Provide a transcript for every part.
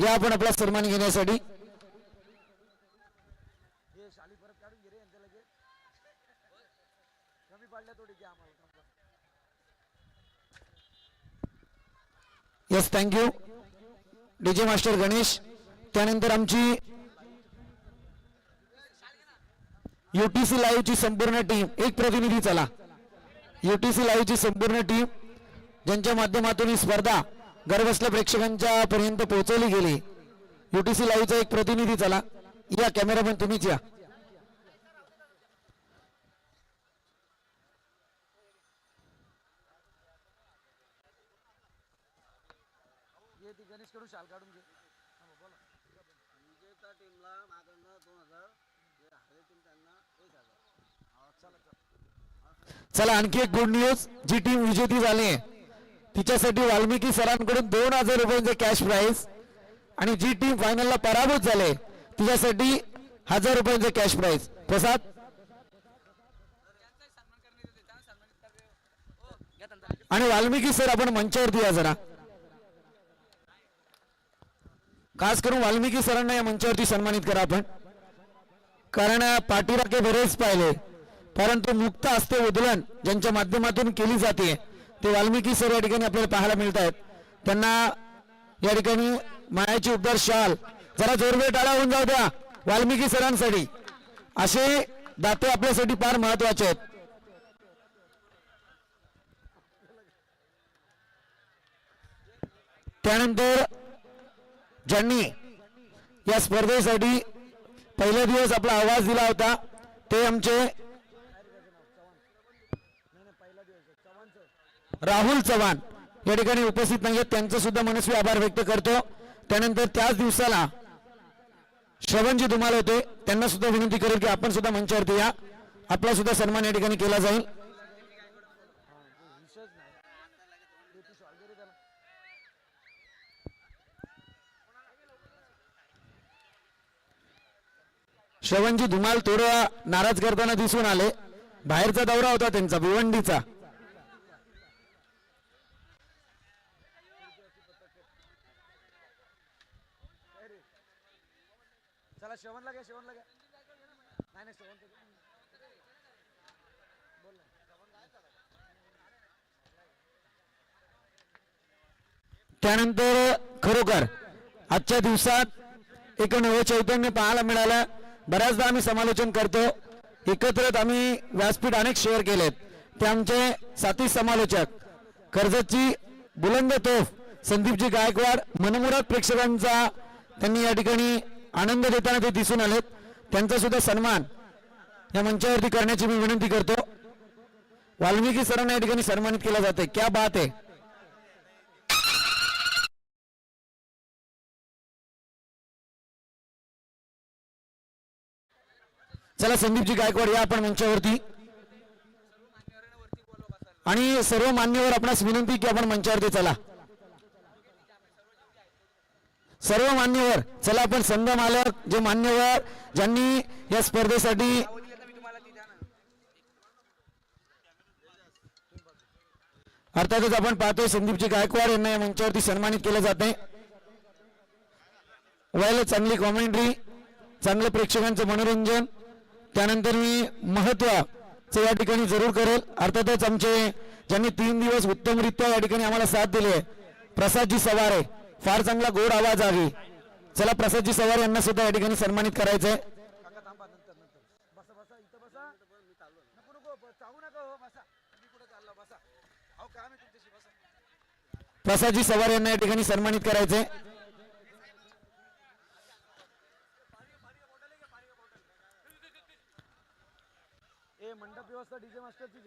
या आपण आपला सन्मान घेण्यासाठी. Yes thank you DJ master Ganesh. त्यानंतर आमची यूटीसी लाईव्ह ची संपूर्ण टीम, एक प्रतिनिधी चला. यूटीसी लाईव्ह ची संपूर्ण टीम ज्यांच्या माध्यमातून ही स्पर्धा घरबसल्या प्रेक्षकांच्या पर्यंत पोहोचवली गेली. यूटीसी लाईव्हचा एक प्रतिनिधी चला. या कॅमेरामॅन तुम्हीच या. चला आणखी एक गुड न्यूज. जी टीम विजेती झाली आहे तिच्यासाठी वाल्मिकी सरांकडून 2000 रुपयांचे कॅश प्राइज आणि जी टीम फायनलला पराभूत झाले तिच्यासाठी 1000 रुपयांचे कॅश प्राइज. प्रसाद आणि वाल्मिकी सर आपण मंचावरती या जरा. खास करून वाल्मिकी सरांना या मंचावरती सन्मानित करा आपण. कारण पाठीराखे बरेच पाहिले परंतु मुक्त हस्ते उधळण ज्यांच्या माध्यमातून केली जाते ते वाल्मिकी सर या ठिकाणी आपल्याला पाहायला मिळत आहेत. त्यांना या ठिकाणी मायाची उपदार शाल जरा जोरदार टाळ्या होऊन जाऊ द्या वाल्मिकी सरांसाठी. असे दाते आपल्यासाठी फार महत्वाचे आहेत. त्यानंतर ज्यांनी या स्पर्धेसाठी पहिल्या दिवस आपला आवाज दिला होता ते आमचे राहुल चव्हाण या ठिकाणी उपस्थित नाहीत. त्यांचं सुद्धा मनस्वी आभार व्यक्त करतो. त्यानंतर त्याच दिवसाला श्रवणजी धुमाल होते त्यांना सुद्धा विनंती करेल की आपण सुद्धा मंचावरती या. आपला सुद्धा सन्मान या ठिकाणी केला जाईल. श्रवणजी धुमाल थोडं नाराज करताना दिसून आले. बाहेरचा दौरा होता त्यांचा भिवंडीचा. त्यानंतर खरोखर आजच्या दिवसात एक नवं चैतन्य पाहायला मिळालं. बऱ्याचदा आम्ही समालोचन करतो एकत्रित आम्ही व्यासपीठ अनेक शेअर केलेत. ते आमचे साथी समालोचक कर्जतची बुलंद तोफ संदीपजी गायकवाड मनमुराद प्रेक्षकांचा त्यांनी या ठिकाणी आनंद देताना ते दिसून आलेत. त्यांचा सुद्धा सन्मान या मंचावरती करण्याची मी विनंती करतो. वाल्मिकी सरांना या ठिकाणी सन्मानित केला जाते. क्या बात आहे. चला संदीपजी गायकवाड या आपण मंचावरती. आणि सर्व मान्यवर आपणास विनंती की आपण मंचावरती चला. सर्व मान्यवर चला आपण संघ मालक जे मान्यवर ज्यांनी या स्पर्धेसाठी अर्थातच आपण पाहतोय संदीपजी गायकवाड यांना या मंचावरती सन्मानित केलं जाते. व्हायला चांगली कॉमेंट्री चांगलं प्रेक्षकांचं मनोरंजन त्यानंतर मी महत्त्वाचं या ठिकाणी जरूर करेल. अर्थातच आमचे ज्यांनी 3 दिवस उत्तमरित्या या ठिकाणी आम्हाला साथ दिली आहे प्रसादजी सवारे फार चांगला गोड आवाज आहे. चला प्रसादजी सवारे यांना सुद्धा या ठिकाणी सन्मानित करायचंय. प्रसादजी सवारे यांना या ठिकाणी सन्मानित करायचंय. मंडप व्यवस्था डीजे मास्टरची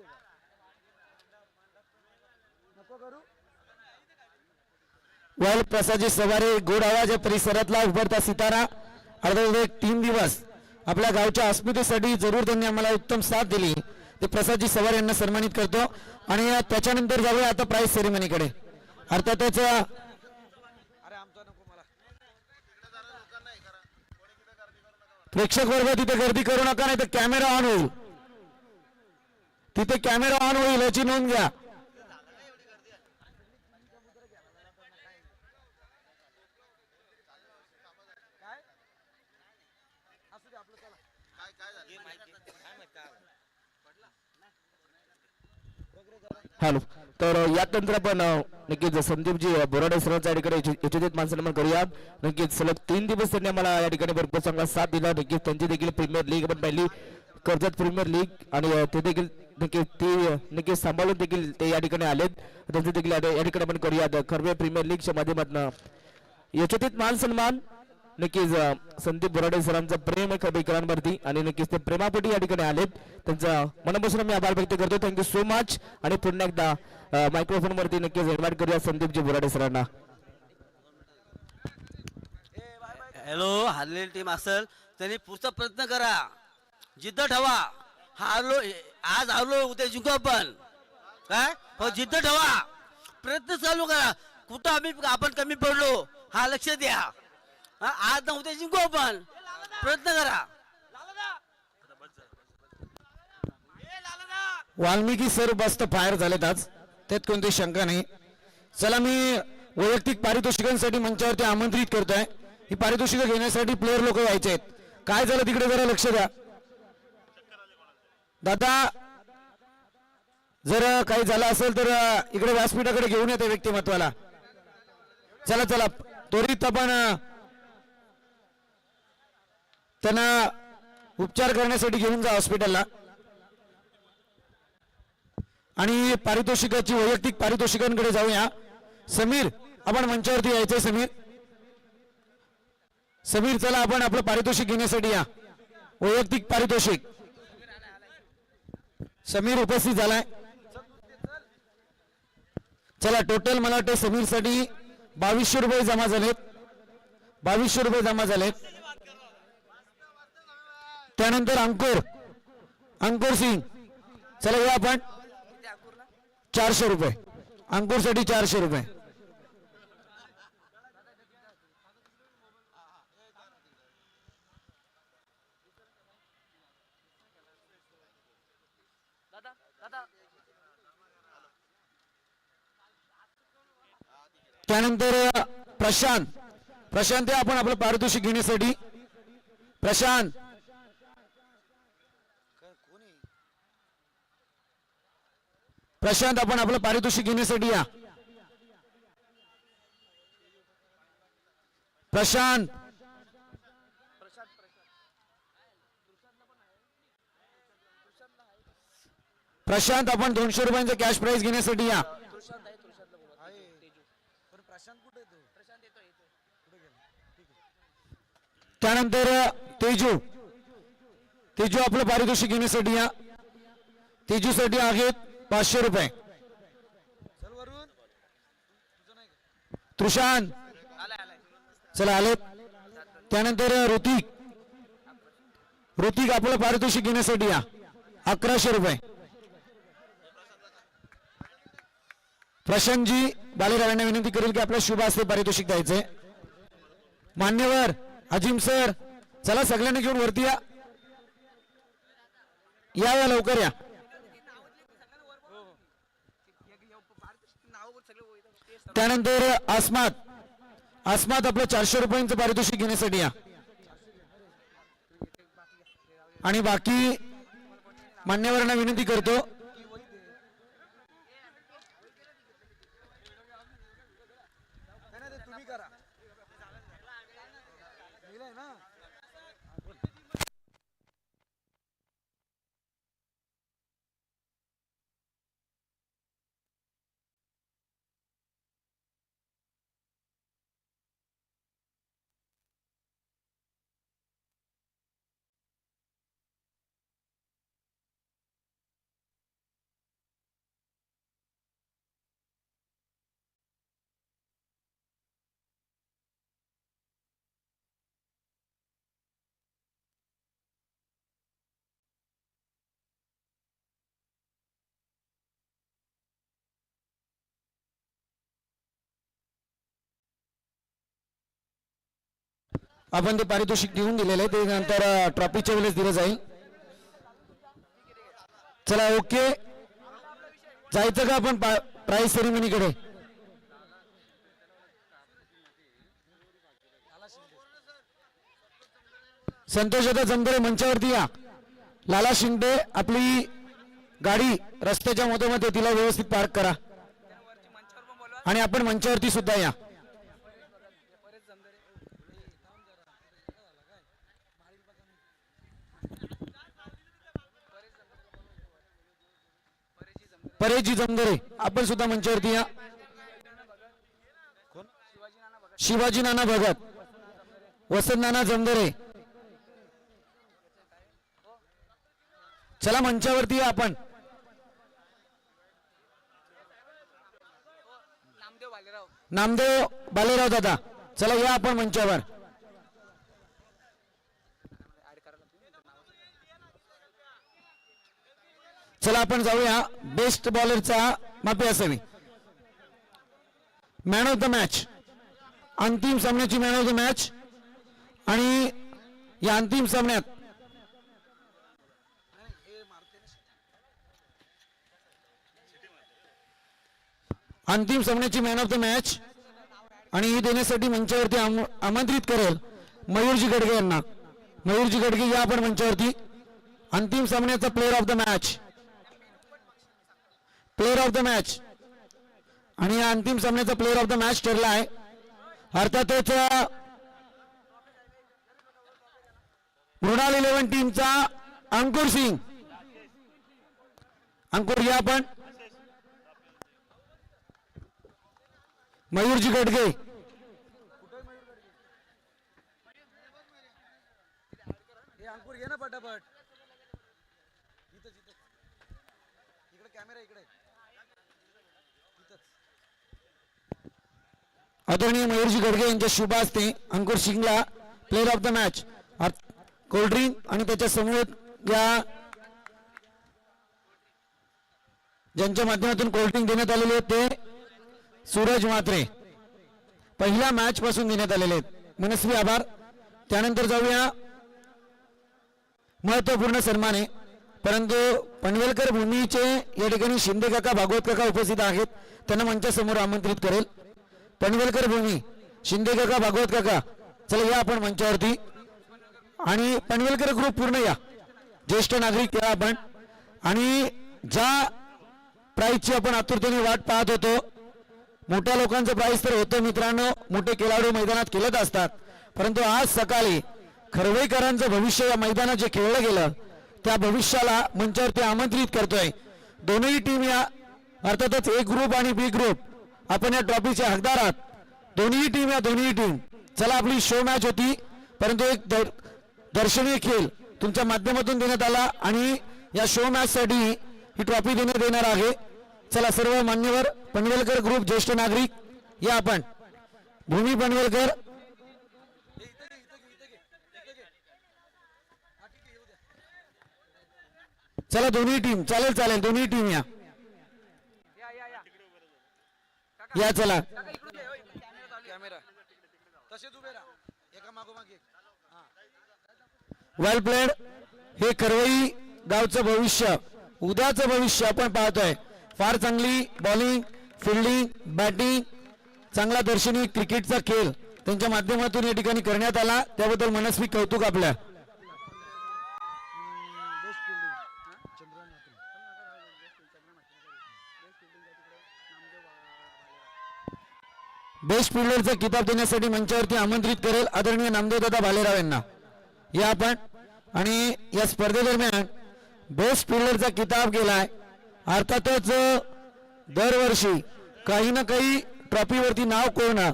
नको करू. वाल प्रसादजी सवारे गोड आवाज या परिसरातला उभरता सितारा. अर्थात 3 दिवस आपल्या गावच्या अस्मितेसाठी जरूर त्यांनी आम्हाला उत्तम साथ दिली. ते प्रसादजी सवारे यांना सन्मानित करतो. आणि त्याच्यानंतर जाऊया आता प्राइज सेरेमनीकडे. अर्थातच प्रेक्षक वर्ग तिथे गर्दी करू नका नाही तर कॅमेरा ऑन होईल. तिथे कॅमेरा ऑन होईल याची नोंद घ्या. हॅलो. तर यानंतर आपण नक्कीच संदीपजी बोराडे सरांच्या या ठिकाणी यशोजित मान सन्मान करूया. नक्कीच सलग 3 दिवस त्यांनी आम्हाला या ठिकाणी भरपूर चांगला साथ दिला. नक्कीच त्यांची देखील प्रीमियर लीग आपण पाहिली, कर्जत प्रीमियर लीग, आणि ते देखील नक्कीच सांभाळून देखील ते या ठिकाणी आलेत. त्यांचे देखील या ठिकाणी आपण करूया कर्वे प्रीमियर लीगच्या माध्यमातून यशोजित मान सन्मान. नक्कीच संदीप बोराडे सरांचं प्रेम आहे खबीकरांवरती, आणि नक्कीच ते प्रेमापोटी या ठिकाणी आलेत. त्यांचा मनापासून मी आभार व्यक्त करतो. Thank you so much. आणि पुन्हा एकदा मायक्रोफोन वरती नक्कीच इन्व्हाइट करूया संदीपजी बोराडे सरांना. हॅलो. हारलेली टीम असेल त्यांनी पुढचा प्रयत्न करा, जिद्द ठेवा. हारलो आज, हारलो उद्या जिंकू आपण. काय हो, जिद्द ठेवा, प्रयत्न चालू करा. कुठं आपण कमी पडलो हा लक्ष द्या. आज ना उद्या जिंकू आपण, प्रयत्न करा. वाल्मिकी सर बस्त फायर झालेत आज, त्यात कोणती शंका नाही. चला, मी वैयक्तिक पारितोषिकांसाठी मंचावरती आमंत्रित करतोय. ही पारितोषिकं घेण्यासाठी प्लेयर लोक यायचे आहेत. काय झालं तिकडे जरा लक्ष द्या दादा. जर काही झालं असेल तर इकडे व्यासपीठाकडे घेऊन येते व्यक्तिमत्वाला. चला चला, त्वरित आपण त्यांना उपचार करण्यासाठी घेऊन जा हॉस्पिटलला. आणि पारितोषिकाची वैयक्तिक पारितोषिकांकडे जाऊया. समीर, आपण मंचावरती यायचंय. समीर चला, आपण आपलं पारितोषिक घेण्यासाठी या. वैयक्तिक पारितोषिक. समीर उपस्थित झालाय. चला, टोटल मला वाटतं समीर साठी 2200 रुपये जमा झालेत. 2200 रुपये जमा झालेत. त्यानंतर अंकुर सिंग, चला या आपण. 400 रुपये अंकुर साठी. 400 रुपये. त्यानंतर प्रशांत आपण आपलं पारितोषिक घेण्यासाठी. प्रशांत आपण आपलं पारितोषिक घेण्यासाठी या. प्रशांत आपण 200 रुपयांचा कॅश प्राइज घेण्यासाठी या. त्यानंतर तेजू आपलं पारितोषिक घेण्यासाठी या. तेजू साठी आहेत 500 रुपये. तृषांत चला आले. त्यानंतर ऋतिक आपलं पारितोषिक घेण्यासाठी या. 1100 रुपये. प्रशांतजी बालेरावांना विनंती करेल की आपल्या शुभ हस्ते पारितोषिक द्यायचे. मान्यवर अजिम सर, चला सगळ्यांनी घेऊन वरती या. या लवकर या. त्यानंतर आसमात आपलं 400 रुपयांचं पारितोषिक घेण्यासाठी या. आणि बाकी मान्यवरांना विनंती करतो आपण ते पारितोषिक देऊन दिलेलं आहे. ते नंतर ट्रॉफीच्या वेळेस दिलं जाईल. चला ओके, जायचं का आपण प्राइज सेरेमनीकडे. संतोष आता जमदरे मंचावरती या. लाला शिंदे आपली गाडी रस्त्याच्या मधोमध तिला व्यवस्थित पार्क करा आणि आपण मंचावरती सुद्धा या. परेशजी जमदरे आपण सुद्धा मंचावरती या. शिवाजी नाना भगत, वसंत नाना जमदरे, चला मंचावरती या आपण. नामदेव बालेराव दादा चला या आपण मंचावर. चला आपण जाऊया बेस्ट बॉलरचा माफी असावी. मॅन ऑफ द मॅच, अंतिम सामन्याची मॅन ऑफ द मॅच. आणि या अंतिम सामन्यात अंतिम सामन्याची मॅन ऑफ द मॅच आणि ही देण्यासाठी मंचावरती आमंत्रित करेल मयूरजी गडगे यांना. मयूरजी गडगे या आपण मंचावरती. अंतिम सामन्याचा player of the match, player of the match. आणि या अंतिम सामन्याचा प्लेअर ऑफ द मॅच ठरला आहे अर्थातच मृणाल 11 टीमचा अंकुर सिंग. अंकुर या आपण. मयूरजी गडगे, अंकुर घे ना पटापट. इकडे कॅमेरा इकडे. आदरणीय मयूरजी गडगे यांच्या शुभ हस्ते Ankur Singla player of the match cold drink आणि त्याच्या समोर या ज्यांच्या माध्यमातून कोल्ड्रिंक देण्यात आलेले आहेत ते सूरज म्हात्रे पहिल्या मॅच पासून देण्यात आलेले आहेत. मनस्वी आभार. त्यानंतर जाऊया महत्वपूर्ण सन्मान आहे परंतु पनवेलकर भूमीचे या ठिकाणी शिंदे काका भागवत काका उपस्थित आहेत. त्यांना मंचासमोर आमंत्रित करेल. पनवेलकर भूमी, शिंदे काका, भागवत काका चला या आपण मंचावरती. आणि पनवेलकर ग्रुप पूर्ण या, ज्येष्ठ नागरिक या आपण. आणि ज्या प्राईजची आपण आतुरतेने वाट पाहत होतो, मोठ्या लोकांचं प्राईज तर होतं मित्रांनो, मोठे खेळाडू मैदानात खेळत असतात, परंतु आज सकाळी खरवेकरांचं भविष्य या मैदानात जे खेळलं गेलं त्या भविष्याला मंचावरती आमंत्रित करतोय. दोन्ही टीम या अर्थातच ए ग्रुप आणि बी ग्रुप आपण या ट्रॉफीचे हकदार आहात. दोन्ही टीम या दोन्ही टीम चला आपली शो मॅच होती परंतु एक दर्शनीय खेळ तुमच्या माध्यमातून देण्यात आला आणि या शो मॅच साठी ही ट्रॉफी देण्यात येणार आहे. चला सर्व मान्यवर पनवेलकर ग्रुप ज्येष्ठ नागरिक या आपण. भूमी पनवेलकर, चला दोन्ही टीम चालेल चालेल दोन्ही टीम या या चला. कॅमेरा तसेच उभे राहा एका मागोमाग एक. वेल प्लेड. हे करवई गावचं भविष्य, उद्याचं भविष्य आपण पाहतोय. फार चांगली बॉलिंग, फिल्डिंग, बॅटिंग, चांगला दर्शनीय क्रिकेटचा खेळ त्यांच्या माध्यमातून या ठिकाणी करण्यात आला, त्याबद्दल मनस्वी कौतुक आपल्या. बेस्ट फिल्डरचा किताब देण्यासाठी मंचावरती आमंत्रित करेल आदरणीय नामदेवदादा भालेराव यांना या आपण. आणि या स्पर्धेदरम्यान बेस्ट फिल्डरचा किताब गेलाय. अर्थातच दरवर्षी काही ना काही ट्रॉफीवरती नाव कोरणं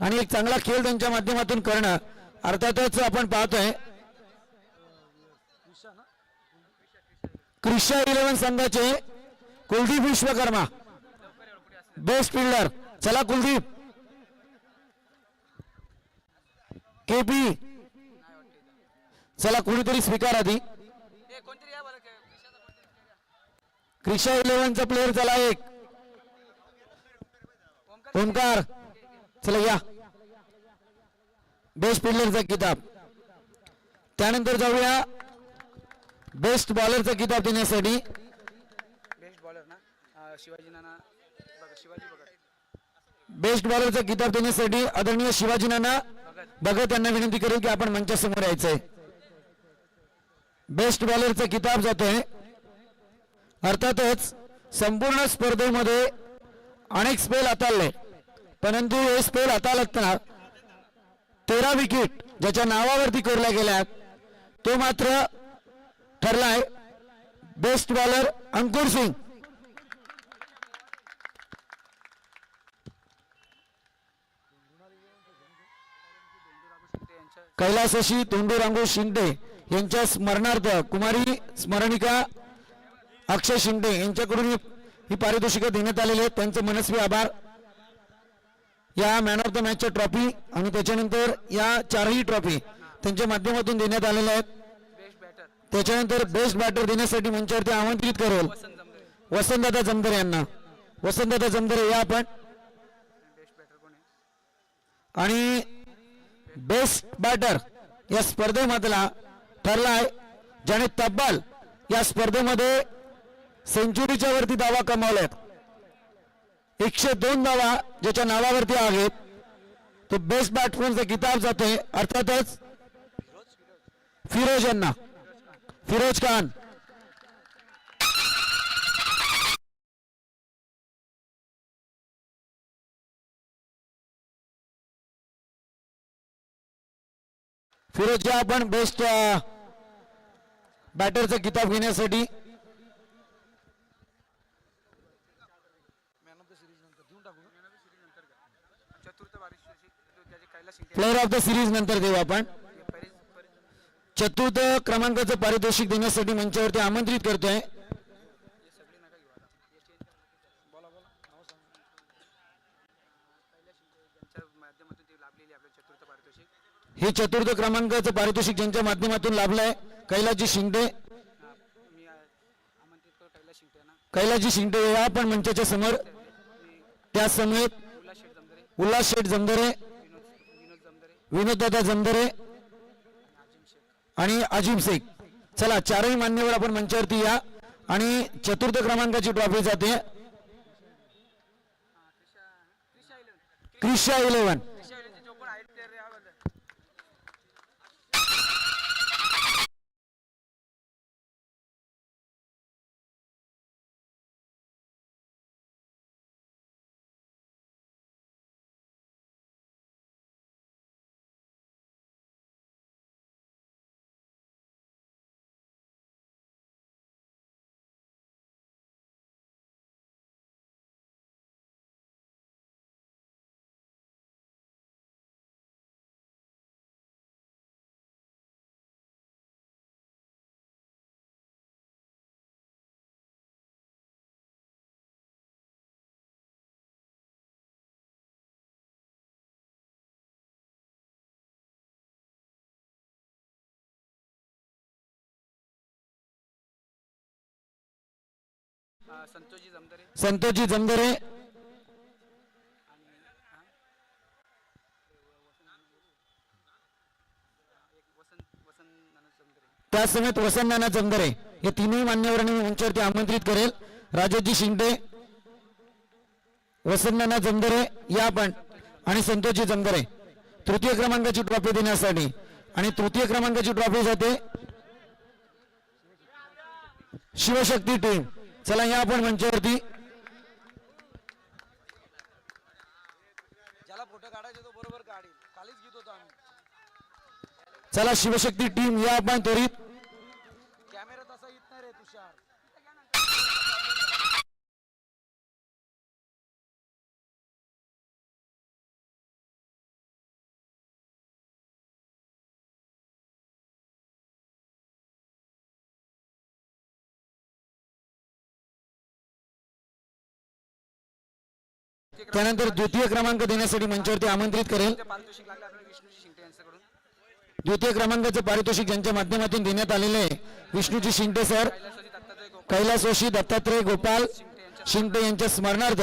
आणि एक चांगला खेळ त्यांच्या माध्यमातून करणं अर्थातच आपण पाहतोय. क्रिशा 11 संघाचे कुलदीप विश्वकर्मा बेस्ट फिल्डर. चला कुलदीप. केपी चला कोणीतरी स्वीकार आधी. क्रिशा 11चा प्लेअर चला एक. ओमकार चला या बेस्ट फिल्डरचा किताब. त्यानंतर जाऊया बेस्ट बॉलरचा किताब देण्यासाठी. बेस्ट बॉलर ना शिवाजी नाना शिवाजी भगत. बेस्ट बॉलरचा किताब देण्यासाठी आदरणीय शिवाजी नाना भगत यांना विनंती करेल की आपण मंचासमोर यायचंय. बेस्ट बॉलरचा किताब जातोय. अर्थातच संपूर्ण स्पर्धेमध्ये अनेक स्पेल हाताळले, परंतु हे स्पेल हाताळताना 13 विकेट ज्याच्या नावावरती कोरल्या गेल्या तो मात्र ठरलाय बेस्ट बॉलर अंकुर सिंग. कैलासशी तोंडूरांगू शिंदे यांच्या स्मरणार्थ कुमारी स्मरणिका अक्षय शिंदे यांच्याकडून ही पारितोषिके देण्यात आलेली आहेत. त्यांचे मनस्वी आभार. या मॅन ऑफ द मॅचच्या ट्रॉफी आणि त्याच्यानंतर या 4ही ट्रॉफी त्यांच्या माध्यमातून देण्यात आलेल्या आहेत. त्याच्यानंतर बेस्ट बॅटर देण्यासाठी मंचावरती आमंत्रित करेल वसंतदादा जमदरे यांना. वसंतदादा जमदरे या आपण. आणि बेस्ट बॅटर या स्पर्धेमधला ठरलाय ज्याने तब्बल या स्पर्धेमध्ये सेंचुरीच्या वरती दावा कमावल्यात. 102 धावा ज्याच्या नावावरती आहेत तो बेस्ट बॅट्समनचा किताब जातोय अर्थातच फिरोज यांना. फिरोज खान. फिरोज या आपण बेस्ट बॅटरचा किताब घेण्यासाठी. मॅन ऑफ द सिरीज नंतर देऊन टाकू. प्लेअर ऑफ द सिरीज नंतर देऊ आपण. चतुर्थ क्रमांकाचं पारितोषिक देण्यासाठी मंचावरती आमंत्रित करतोय. हे चतुर्थ क्रमांकाचं पारितोषिक ज्यांच्या माध्यमातून लाभलंय कैलासजी शिंदे. कैलासजी शिंदे या पण मंचाच्या समोर. त्या समेत उल्हास शेठ जमदरे, विनोददादा जमदरे आणि अजिम शेख. चला 4ही मान्यवर आपण मंचावरती या. आणि चतुर्थ क्रमांकाची ट्रॉफी जाते क्रिशा 11. संतोषजी जमदरे. त्या समेत वसंतनाना जमदरे या तीनही मान्यवरांनी मंचावरती आमंत्रित करेल. राजेशजी शिंदे, वसंतनाना जमदरे या पण आणि संतोषजी जमदरे तृतीय क्रमांकाची ट्रॉफी देण्यासाठी. आणि तृतीय क्रमांकाची ट्रॉफी जाते शिवशक्ती टीम. चला या आपण मंचावरती. ज्याला फोटो काढायचे तो बरोबर काढेल. खालीच घेत होतो आम्ही. चला शिवशक्ती टीम या आपण त्वरित. कॅमेरा तसा येत नाही रे तुषार. त्यानंतर द्वितीय क्रमांक देण्यासाठी मंचावरती आमंत्रित करेल. द्वितीय क्रमांकाचं पारितोषिक ज्यांच्या माध्यमातून देण्यात आलेले आहे विष्णूजी शिंदे सर. कैलासवासी दत्तात्रय गोपाल शिंदे यांच्या स्मरणार्थ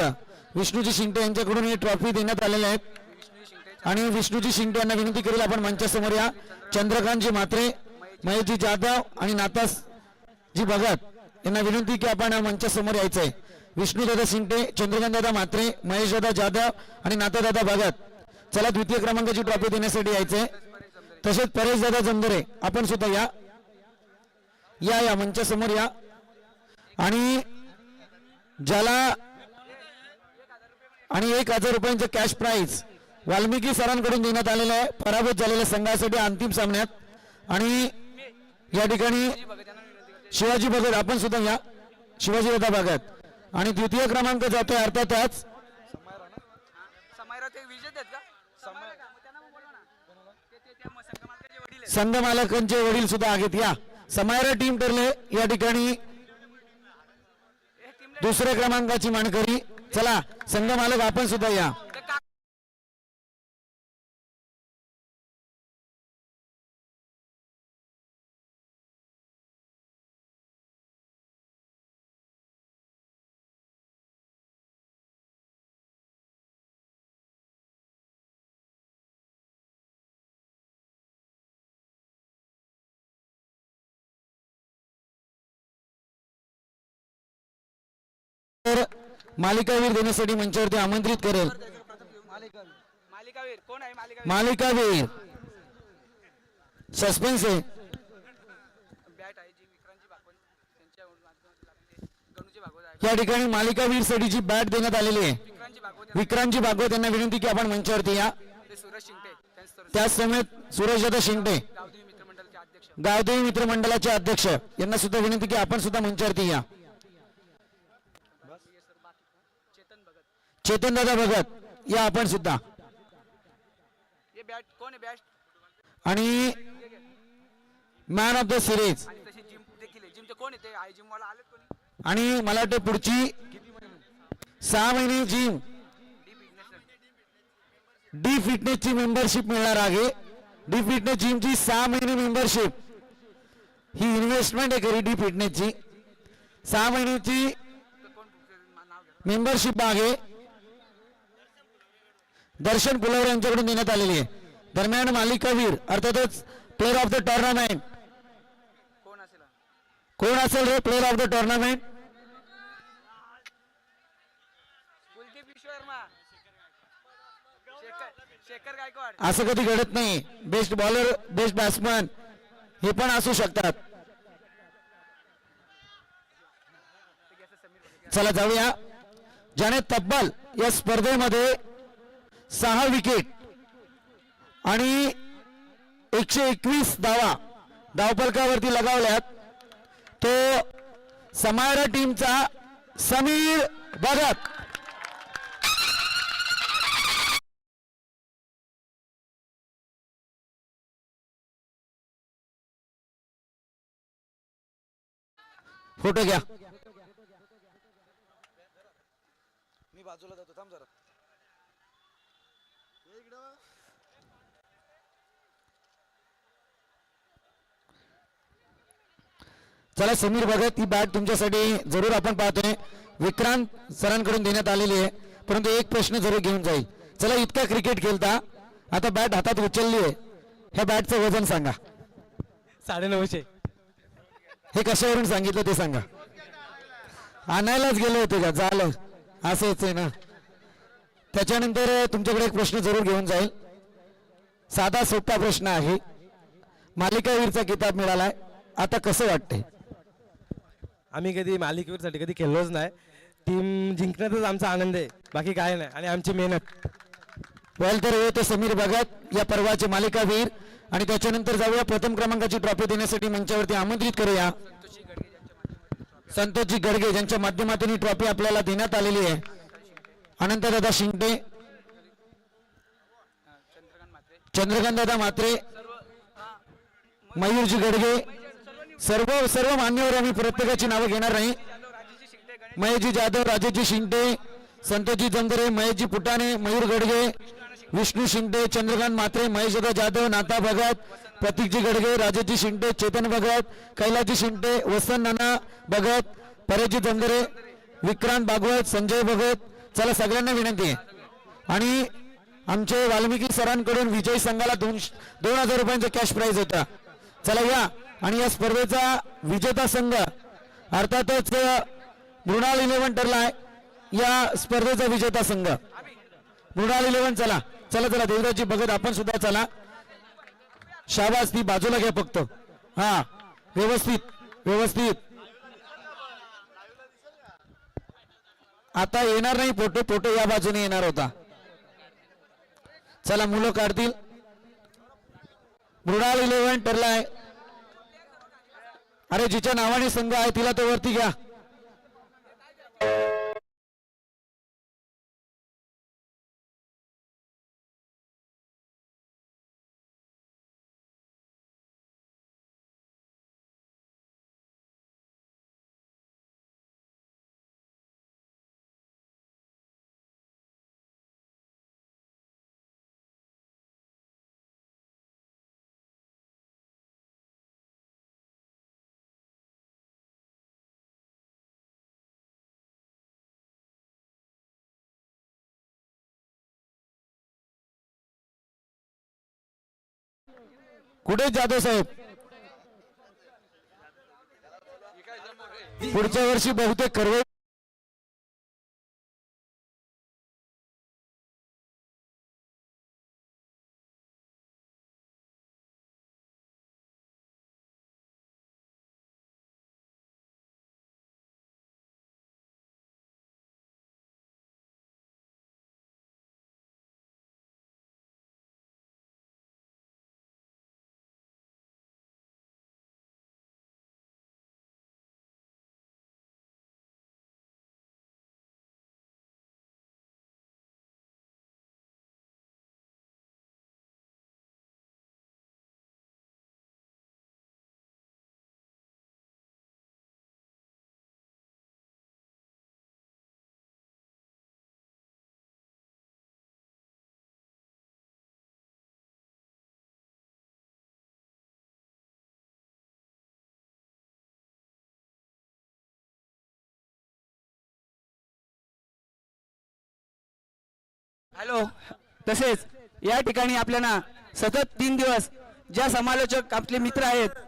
विष्णूजी शिंदे यांच्याकडून ही ट्रॉफी देण्यात आलेल्या आहेत. आणि विष्णूजी शिंदे यांना विनंती करेल आपण मंचासमोर या. चंद्रकांतजी म्हात्रे, महेशजी जाधव आणि नाथासजी भगत यांना विनंती की आपण मंचासमोर यायचंय. विष्णुदादा शिंदे, चंद्रकांतदादा म्हात्रे, महेशदादा जाधव आणि नाथादादा भगत. चला द्वितीय क्रमांकाची ट्रॉफी देण्यासाठी यायचंय. तसेच परेशदादा जमदरे आपण सुद्धा या. या मंचासमोर या. आणि ज्याला आणि 1,000 रुपयांचं कॅश प्राइज वाल्मिकी सरांकडून देण्यात आलेलं आहे पराभूत झालेल्या संघासाठी अंतिम सामन्यात. आणि या ठिकाणी शिवाजी भगत आपण सुद्धा या, शिवाजी दादा भगत. आणि द्वितीय क्रमांक जातोय अर्थातच संघ मालकांचे वडील सुद्धा आहेत. या समायरा टीम ठरले या ठिकाणी दुसऱ्या क्रमांकाची मानकरी. चला संघ मालक आपण सुद्धा या. तर मालिकावीर देण्यासाठी मंचावरती आमंत्रित करेल. मालिकावीर कोण आहे? मालिकावीर सस्पेन्स आहे. बॅट आहे जी विक्रांतची भागवत त्यांच्या गणूची भागवत आहे. या ठिकाणी मालिकावीर साठीची बॅट देण्यात आलेली आहे. विक्रांतची भागवत विक्रांतजी भागवत यांना विनंती की आपण मंचावरती या. ते सूरज शिंगटे त्यांचे त्याच समेत सूरजदादा शिंगटे गावदेवी मित्रमंडळाचे अध्यक्ष. गावदेवी मित्रमंडळाचे अध्यक्ष यांना सुद्धा विनंती की आपण सुद्धा मंचावरती या. चेतन दादा भगत या आपण सुद्धा. हे बॅट कोण आहे? बॅट आणि मॅन ऑफ द सिरीज. आणि तशी जिम देखील आहे. जिमचे कोण आहे? ते आय जिम वाला आलेत कोणी? आणि मला वाटतं पुढची 6 महिने जिम डी फिटनेसची मेंबरशिप मिळणार आहे. डी फिटनेस जिमची 6 महिने मेंबरशिप ही इन्व्हेस्टमेंट आहे खरी डी फिटनेसची. 6 महिन्याची मेंबरशिप आहे दर्शन पुलावर यांच्याकडून देण्यात आलेली आहे. दरम्यान मालिकावीर अर्थातच प्लेअर ऑफ द टुर्नामेंट कोण असेल? कोण असेल रे player of the tournament? Kuldeep Vishwakarma, Shekhar Gaikwad. असं कधी घडत नाही. बेस्ट बॉलर बेस्ट बॅट्समन हे पण असू शकतात. चला जाऊया. ज्याने तब्बल या स्पर्धेमध्ये 6 विकेट आणि 121 धावा धावफलकावरती लगावल्यात तो समायरा टीमचा समीर भगत. फोटो घ्या. मी बाजूला जातो, थांब जरा. चला समीर भगत ही बॅट तुमच्यासाठी जरूर आपण पाहतोय. विक्रांत सरांकडून देण्यात आलेली आहे परंतु एक प्रश्न जरूर घेऊन जाईल. चला इतका क्रिकेट खेळता आता बॅट हातात उचलली आहे. ह्या बॅटचं वजन सांगा. 950. हे कशावरून सांगितलं ते सांगा. आणायलाच गेले होते का? झालं असंच आहे ना. त्याच्यानंतर तुमच्याकडे एक प्रश्न जरूर घेऊन जाईल. साधा सोपा प्रश्न आहे. मालिकावीरचा किताब मिळालाय आता कसं वाटतंय? आम्ही कधी मालिकेवरसाठी कधी खेळलोच नाही. टीम जिंकण्यातच आमचा आनंद आहे, बाकी काय नाही. आणि आमची मेहनत. वेल तर होते समीर भगत या पर्वाचे मालिकावीर. आणि त्याच्यानंतर जाऊया प्रथम क्रमांकाची ट्रॉफी देण्यासाठी मंचावरती आमंत्रित करूया संतोषजी गडगे ज्यांच्या माध्यमातून ही ट्रॉफी आपल्याला देण्यात आलेली आहे. अनंतदादा शिंगटे, चंद्रकांत दादा म्हात्रे, मयूरजी गडगे, सर्व मान्यवर. आम्ही प्रत्येकाची नावं घेणार नाही. महेशजी जाधव, राजेशजी शिंगटे, संतोषजी जमदरे, महेशजी पुटाणे, मयूर गडगे, विष्णू शिंदे, चंद्रकांत म्हात्रे, महेशदा जाधव, नाथा भगत, प्रतीकजी गडगे, राजेशजी शिंदे, चेतन भगत, कैलासजी शिंदे, वसंत नाना भगत, परेशजी जमदरे, विक्रांत भागवत, संजय भगत. चला सगळ्यांना विनंती आहे. आणि आमचे वाल्मिकी सरांकडून विजयी संघाला 2,000 रुपयांचा कॅश प्राइज होता. चला या. आणि या स्पर्धेचा विजेता संघ अर्थातच मृणाल 11 ठरलाय. या स्पर्धेचा विजेता संघ मृणाल 11. चला चला चला देवराजी भगत आपण सुद्धा चला. शाबास ती बाजूला घ्या फक्त. हा व्यवस्थित व्यवस्थित. आता येणार नाही फोटो, फोटो या बाजूने येणार होता. चला मुलं काढतील. मृणाल 11 ठरलाय. अरे जिच्या नावाने संघ आहे तिला तो वरती घ्या. कुठे जाधव साहेब? पुढच्या वर्षी बहुतेक करवे हॅलो. तसेच या ठिकाणी आपल्याला सतत 3 दिवस ज्या समालोचक आपले मित्र आहेत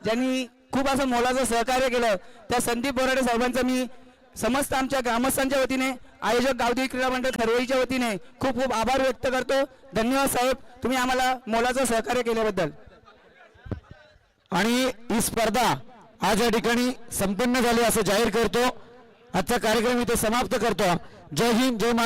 ज्यांनी खूप असं मोलाचं सहकार्य केलं त्या संदीप बोराडे साहेबांचं मी समस्त आमच्या ग्रामस्थांच्या वतीने आयोजक गावदेवी क्रीडा मंडळ खरवईच्या वतीने खूप खूप आभार व्यक्त करतो. धन्यवाद साहेब, तुम्ही आम्हाला मोलाचं सहकार्य केल्याबद्दल. आणि ही स्पर्धा आज या ठिकाणी संपन्न झाली असं जाहीर करतो. आजचा कार्यक्रम इथे समाप्त करतो. जय हिंद, जय महाराष्ट्र.